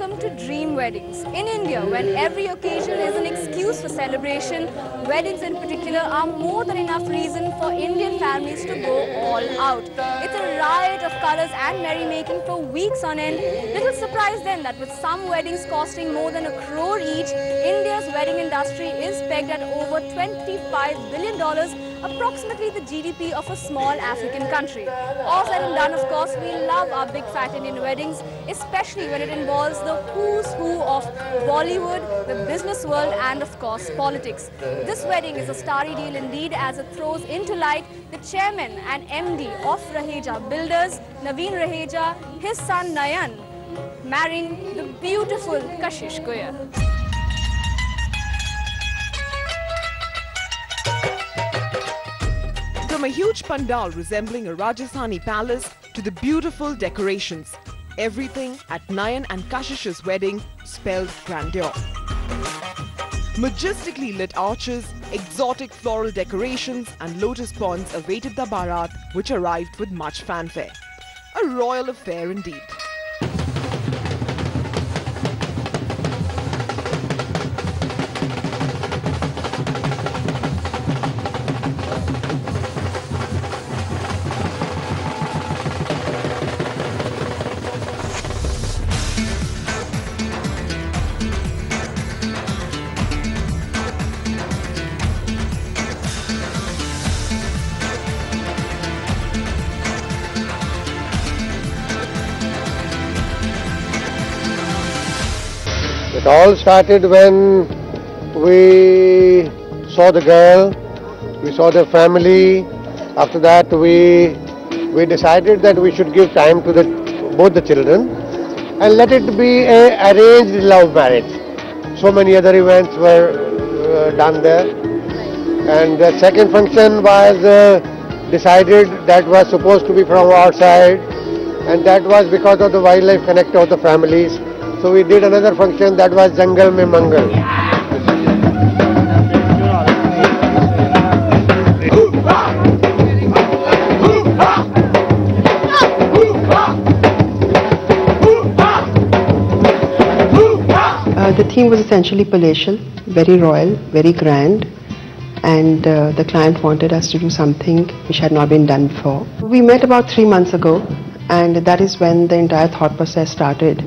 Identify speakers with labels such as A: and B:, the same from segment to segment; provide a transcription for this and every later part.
A: Welcome to Dream Weddings. In India, when every occasion is an excuse for celebration, weddings in particular are more than enough reason for Indian families to go all out. It's a riot of colors and merrymaking for weeks on end. Little surprise then that with some weddings costing more than ₹1 crore each, India's wedding industry is pegged at over $25 billion, approximately the GDP of a small African country. All said and done, of course, we love our big fat Indian weddings, especially when it involves the who's who of Bollywood, the business world and of course politics. This wedding is a starry deal indeed, as it throws into light the chairman and MD of Raheja Builders, Naveen Raheja, his son Nayan, marrying the beautiful Kashish Goyal.
B: From a huge pandal resembling a Rajasthani palace to the beautiful decorations, everything at Nayan and Kashish's wedding spelled grandeur. Majestically lit arches, exotic floral decorations and lotus ponds awaited the Bharat, which arrived with much fanfare. A royal affair indeed.
C: It all started when we saw the girl, we saw the family. After that we decided that we should give time to both the children and let it be an arranged love marriage. So many other events were done there. And the second function was decided that was supposed to be from our side, and that was because of the wildlife connect of the families. So we did another function that was Jangal Mein Mangal.
D: The theme was essentially palatial, very royal, very grand, and the client wanted us to do something which had not been done before. We met about 3 months ago, and that is when the entire thought process started.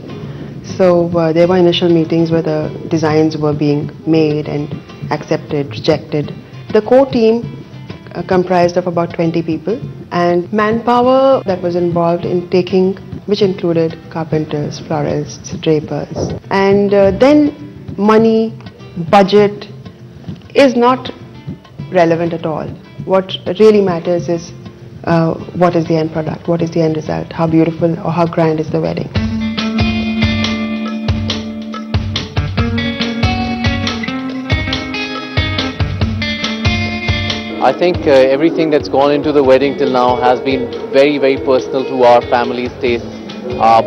D: So there were initial meetings where the designs were being made and accepted, rejected. The core team comprised of about 20 people, and manpower that was involved in taking, which included carpenters, florists, drapers. And then money, budget is not relevant at all. What really matters is what is the end product, what is the end result, how beautiful or how grand is the wedding.
E: I think everything that's gone into the wedding till now has been very, very personal to our family's tastes,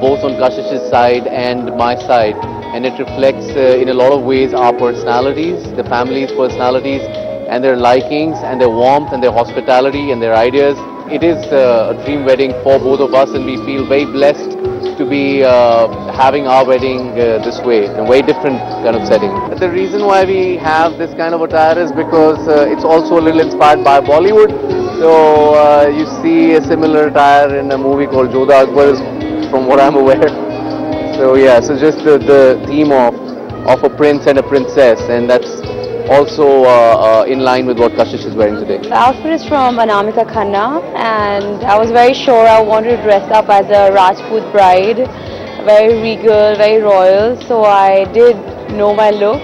E: both on Kashish's side and my side. And it reflects in a lot of ways our personalities, the family's personalities, and their likings, and their warmth, and their hospitality, and their ideas. It is a dream wedding for both of us, and we feel very blessed to be having our wedding this way, in a very different kind of setting. The reason why we have this kind of attire is because it's also a little inspired by Bollywood. So you see a similar attire in a movie called Jodha Akbar, from what I'm aware. So yeah, so just the theme of a prince and a princess, and that's also in line with what Kashish is wearing today.
F: The outfit is from Anamika Khanna, and I was very sure I wanted to dress up as a Rajput bride, very regal, very royal, so I did know my look.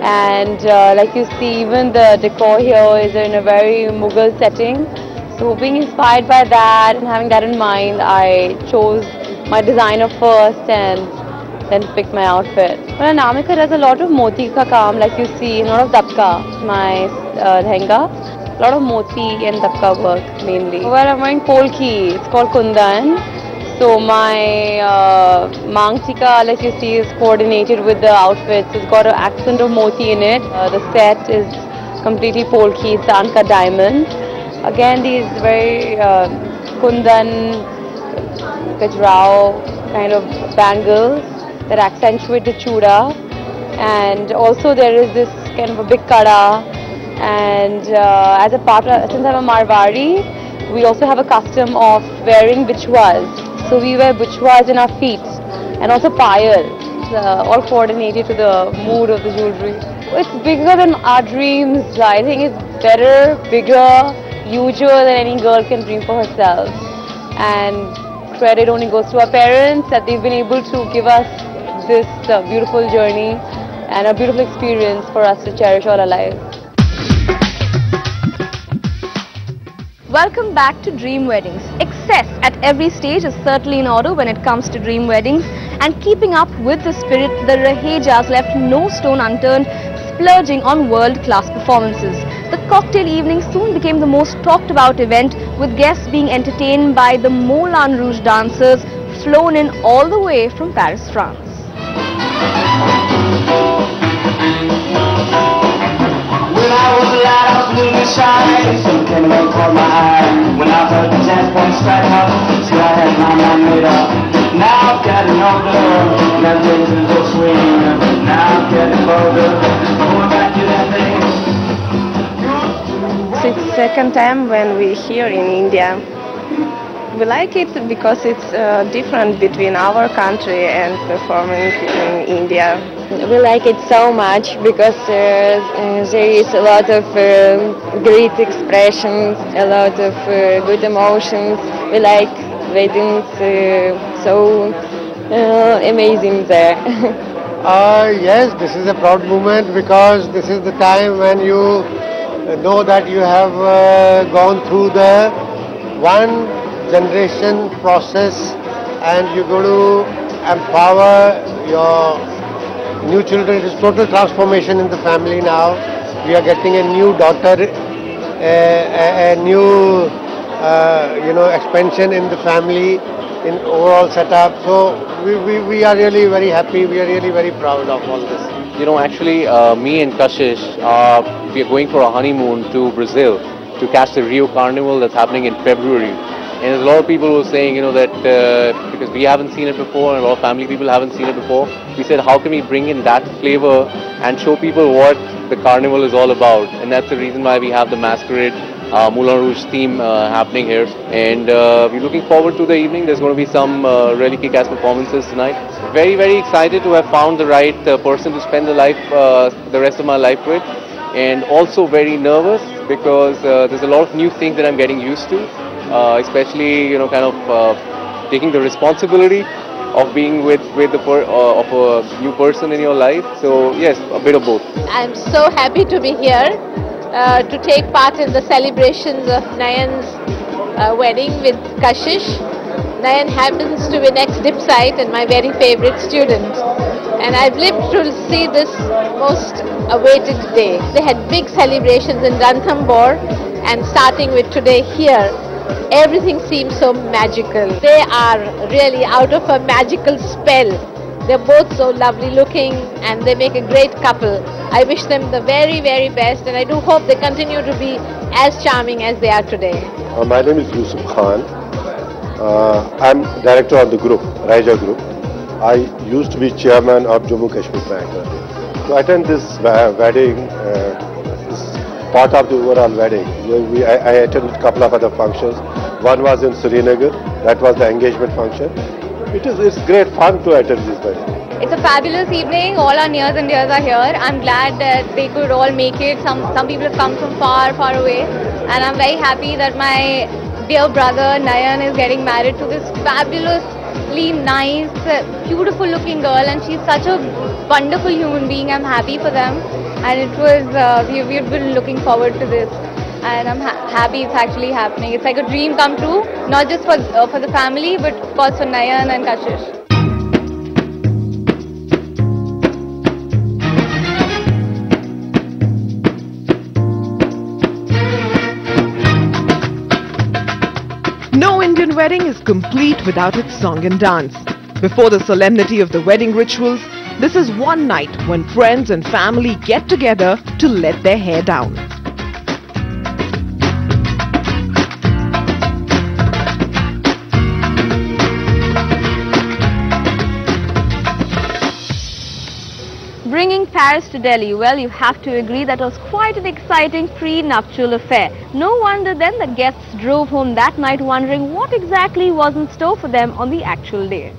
F: And like you see, even the decor here is in a very Mughal setting. So being inspired by that and having that in mind, I chose my designer first and then picked my outfit. Well, Anamika does a lot of moti ka kaam, like you see, a lot of dabka, my lehenga. A lot of moti and dabka work mainly. Well, I'm wearing polki, it's called kundan. So my mangtika, like you see, is coordinated with the outfits. It's got an accent of moti in it. The set is completely polki, it's Anka diamond. Again, these very kundan, gajrao kind of bangles. that accentuate the chuda, and also there is this kind of a big kada. And as a part of, since I'm a Marwari, we also have a custom of wearing bichwas. So we wear bichwas in our feet, and also payal, all coordinated to the mood of the jewelry. It's bigger than our dreams. I think it's better, bigger, huger than any girl can dream for herself. And credit only goes to our parents that they've been able to give us this beautiful journey and a beautiful experience for us to cherish all our lives.
A: Welcome back to Dream Weddings. Excess at every stage is certainly in order when it comes to dream weddings, and keeping up with the spirit, the Rahejas left no stone unturned, splurging on world-class performances. The cocktail evening soon became the most talked about event, with guests being entertained by the Moulin Rouge dancers flown in all the way from Paris, France.
G: When I was a lad, I was a little bit shy. Some came and caught my eye. When I heard the jazz band strike up, see I had my mind made up. Now I've gotten older, now things a little swing. Now I'm getting older, going back to that thing.
H: So it's the second time when we're here in India. We like it because it's different between our country and performing in India.
F: We like it so much because there is a lot of great expressions, a lot of good emotions. We like weddings, so amazing there.
C: Yes, this is a proud moment because this is the time when you know that you have gone through the one generation process and you're going to empower your new children. It is total transformation in the family now. We are getting a new daughter, a new expansion in the family, in overall setup. So we are really very happy. We are really very proud of all this.
E: You know, actually, me and Kashish, we are going for a honeymoon to Brazil to catch the Rio Carnival that's happening in February. And there's a lot of people who are saying, that because we haven't seen it before and a lot of family people haven't seen it before, we said, how can we bring in that flavor and show people what the carnival is all about? And that's the reason why we have the masquerade Moulin Rouge theme happening here. And we're looking forward to the evening. There's going to be some really kick-ass performances tonight. Very, very excited to have found the right person to spend the rest of my life with. And also very nervous because there's a lot of new things that I'm getting used to. Especially, taking the responsibility of being with of a new person in your life. So yes, a bit of both.
I: I'm so happy to be here to take part in the celebrations of Nayan's wedding with Kashish. Nayan happens to be next dip site and my very favorite student. And I've lived to see this most awaited day. They had big celebrations in Ranthambore, and starting with today here, everything seems so magical. They are really out of a magical spell. They're both so lovely looking and they make a great couple. I wish them the very, very best, and I do hope they continue to be as charming as they are today.
J: My name is Yusuf Khan. I'm director of the group, Raheja group. I used to be chairman of Jammu Kashmir Bank. To attend this wedding, part of the overall wedding. I attended a couple of other functions. One was in Srinagar, that was the engagement function. It's great fun to attend this wedding.
F: It's a fabulous evening. All our nears and dears are here. I'm glad that they could all make it. Some people have come from far, far away. And I'm very happy that my dear brother Nayan is getting married to this fabulously nice, beautiful looking girl. And she's such a wonderful human being. I'm happy for them. And it was, we've been looking forward to this, and I'm happy it's actually happening. It's like a dream come true, not just for the family, but of course for Nayan and Kashish.
B: No Indian wedding is complete without its song and dance. Before the solemnity of the wedding rituals, this is one night when friends and family get together to let their hair down.
A: Paris to Delhi, well, you have to agree that was quite an exciting pre-nuptial affair. No wonder then the guests drove home that night wondering what exactly was in store for them on the actual day.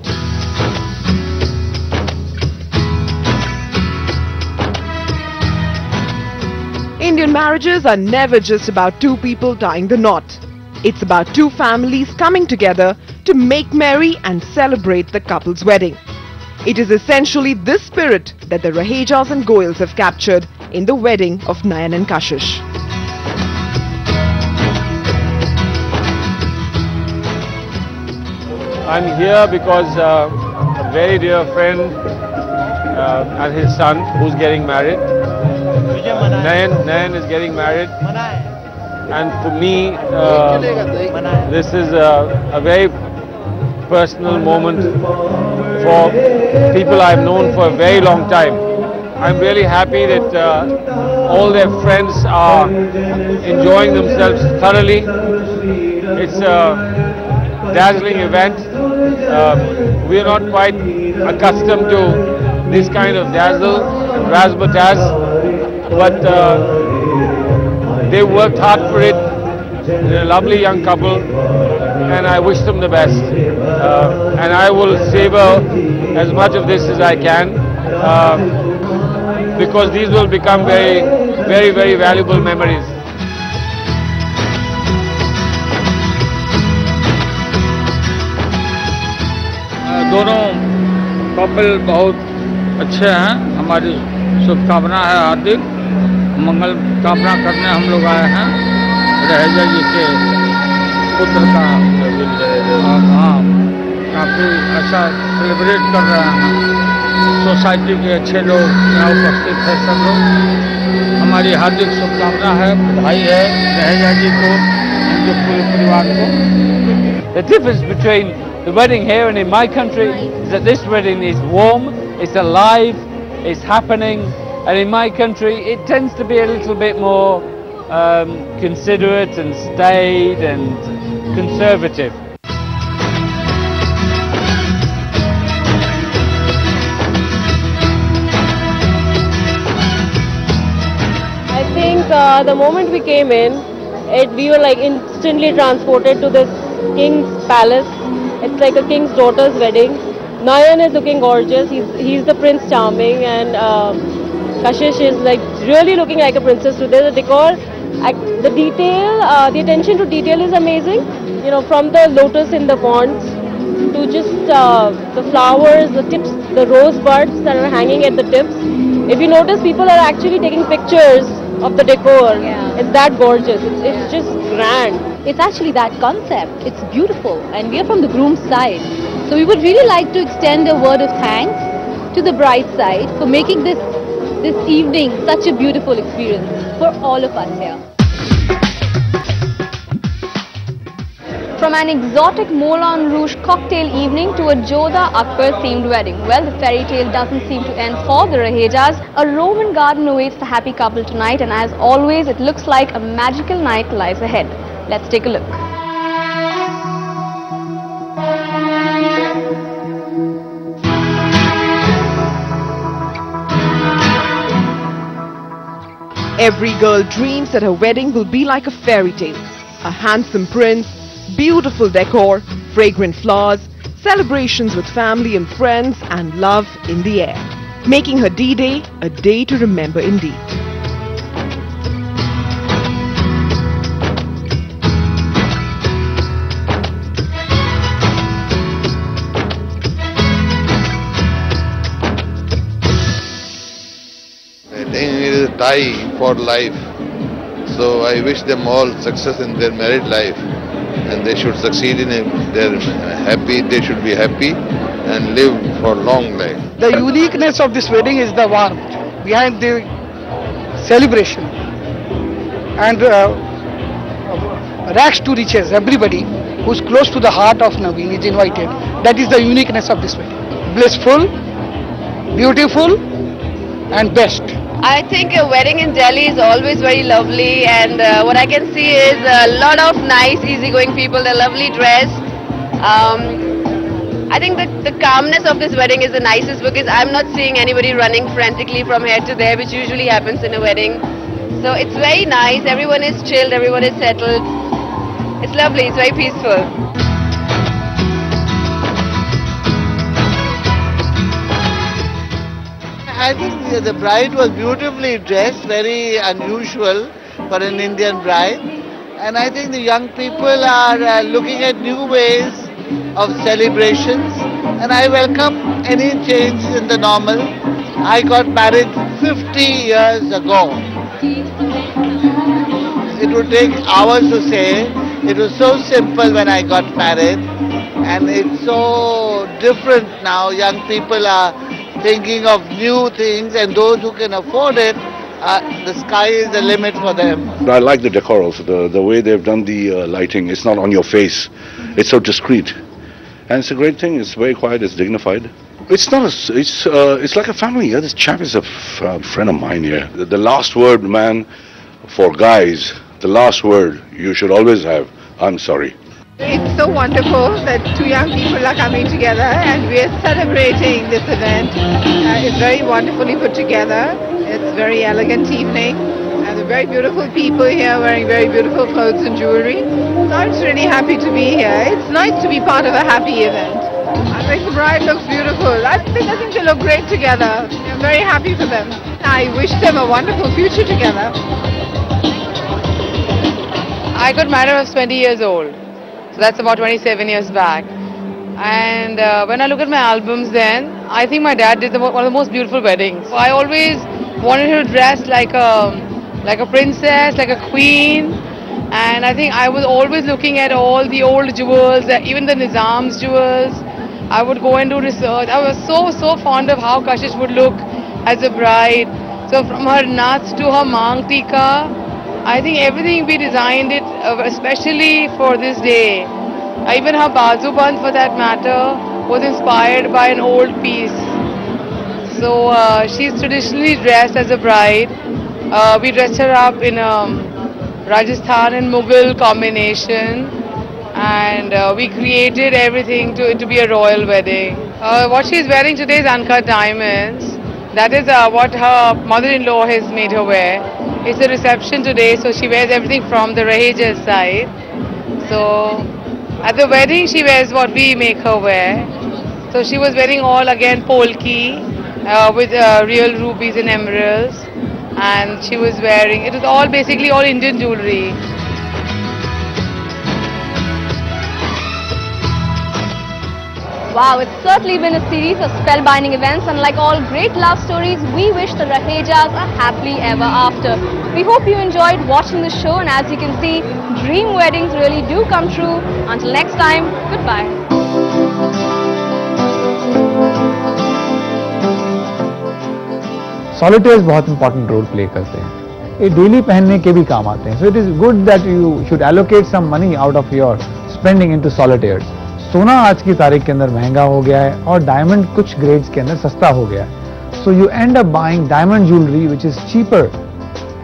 B: Indian marriages are never just about two people tying the knot. It's about two families coming together to make merry and celebrate the couple's wedding. It is essentially this spirit that the Rahejas and Goyals have captured in the wedding of Nayan and Kashish.
K: I'm here because a very dear friend and his son who's getting married. Nayan is getting married. And for me, this is a very personal moment for people I've known for a very long time. I'm really happy that all their friends are enjoying themselves thoroughly. It's a dazzling event. We are not quite accustomed to this kind of dazzle and razzmatazz, but they worked hard for it. They're a lovely young couple, and I wish them the best. And I will savor as much of this as I can, because these will become very, very, very valuable memories.
L: दोनों couple बहुत अच्छे हैं। हमारी शुभकामना है, हार्दिक मंगल कामना करने हम लोग आए हैं रहेजा जी के पुत्र का। हाँ, काफ़ी अच्छा सेलिब्रेट कर रहे हैं। सोसाइटी के अच्छे लोग यहाँ उपस्थित हैं, सब लोग। हमारी हार्दिक शुभकामना है, बधाई है रहेजा जी को, उनके पूरे परिवार को।
K: The difference between the wedding here and in my country is that this wedding is warm, it's alive, it's happening, and in my country it tends to be a little bit more considerate and staid and conservative.
F: I think the moment we came in, we were like instantly transported to this king's palace. It's like a king's daughter's wedding. Nayan is looking gorgeous. He's the Prince Charming, and Kashish is like really looking like a princess today. The decor, the detail, the attention to detail is amazing. You know, from the lotus in the ponds to just the flowers, the tips, the rose buds that are hanging at the tips. If you notice, people are actually taking pictures of the decor.
A: Yeah.
F: It's that gorgeous. It's just grand.
M: It's actually that concept. It's beautiful, and we are from the groom's side. So we would really like to extend a word of thanks to the bride's side for making this evening such a beautiful experience for all of us here.
A: From an exotic Moulin Rouge cocktail evening to a Jodha Akbar themed wedding. Well, the fairy tale doesn't seem to end for the Rahejas. A Roman garden awaits the happy couple tonight, and as always, it looks like a magical night lies ahead. Let's take a look.
B: Every girl dreams that her wedding will be like a fairy tale. A handsome prince, beautiful decor, fragrant flowers, celebrations with family and friends, and love in the air. Making her D-Day a day to remember indeed.
N: Wedding is a tie for life. So I wish them all success in their married life, and they should succeed in it. They should be happy and live for long life.
O: The uniqueness of this wedding is the warmth behind the celebration, and rags to riches. Everybody who's close to the heart of Naveen is invited. That is the uniqueness of this wedding. Blissful, beautiful, and best.
P: I think a wedding in Delhi is always very lovely, and what I can see is a lot of nice, easygoing people. They're lovely dressed. I think the calmness of this wedding is the nicest because I'm not seeing anybody running frantically from here to there, which usually happens in a wedding. So it's very nice. Everyone is chilled. Everyone is settled. It's lovely. It's very peaceful.
Q: I think the bride was beautifully dressed, very unusual for an Indian bride. And I think the young people are looking at new ways of celebrations. And I welcome any change in the normal. I got married 50 years ago. It would take hours to say. It was so simple when I got married. And it's so different now. Young people are thinking of new things, and those who can afford it, the sky is the limit for them.
R: I like the decor also, the way they've done the lighting. It's not on your face. It's so discreet. And it's a great thing. It's very quiet, it's dignified. It's not it's like a family. Yeah? This chap is a friend of mine here. The last word, man, for guys, the last word you should always have, I'm sorry.
S: It's so wonderful that two young people are coming together and we are celebrating this event. It's very wonderfully put together. It's a very elegant evening and the very beautiful people here wearing very beautiful clothes and jewelry. So I'm just really happy to be here. It's nice to be part of a happy event. I think the bride looks beautiful. I think they look great together. I'm very happy for them. I wish them a wonderful future together.
T: I got married when I was 20 years old. So that's about 27 years back. And when I look at my albums then, I think my dad did one of the most beautiful weddings. So I always wanted her to dress like a princess, like a queen. And I think I was always looking at all the old jewels, even the Nizam's jewels. I would go and do research. I was so fond of how Kashish would look as a bride. So from her nuts to her mang tika, I think everything we designed it especially for this day. Even her bazu band for that matter was inspired by an old piece. So she's traditionally dressed as a bride. We dressed her up in Rajasthan and Mughal combination, and we created everything to be a royal wedding. What she's wearing today is uncut diamonds. That is what her mother-in-law has made her wear. It's a reception today, so she wears everything from the Raheja side. So at the wedding she wears what we make her wear. So she was wearing all again polki with real rubies and emeralds, and she was wearing, it was all basically all Indian jewelry.
A: Wow, it's certainly been a series of spellbinding events, and like all great love stories, we wish the Rahejas a happily ever after. We hope you enjoyed watching the show, and as you can see, dream weddings really do come true. Until next time, goodbye.
U: Solitaires बहुत important role play करते हैं. ये daily पहनने के भी काम आते हैं. So it is good that you should allocate some money out of your spending into solitaires. सोना आज की तारीख के अंदर महंगा हो गया है और डायमंड कुछ ग्रेड्स के अंदर सस्ता हो गया है. So you end up buying diamond jewelry which is cheaper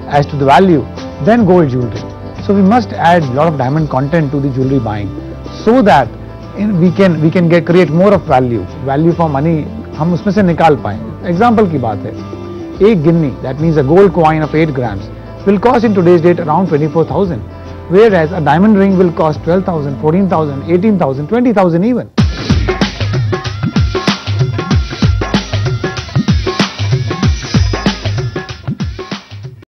U: as to the value than gold jewelry. So we must add a lot of diamond content to the jewelry buying so that we can create more of value for money. हम उसमें से निकाल पाएं. Example की बात है, एक गिन्नी, that means a gold coin of 8 grams, will cost in today's date around 24,000. Whereas a diamond ring will cost 12,000, 14,000, 18,000, 20,000 even.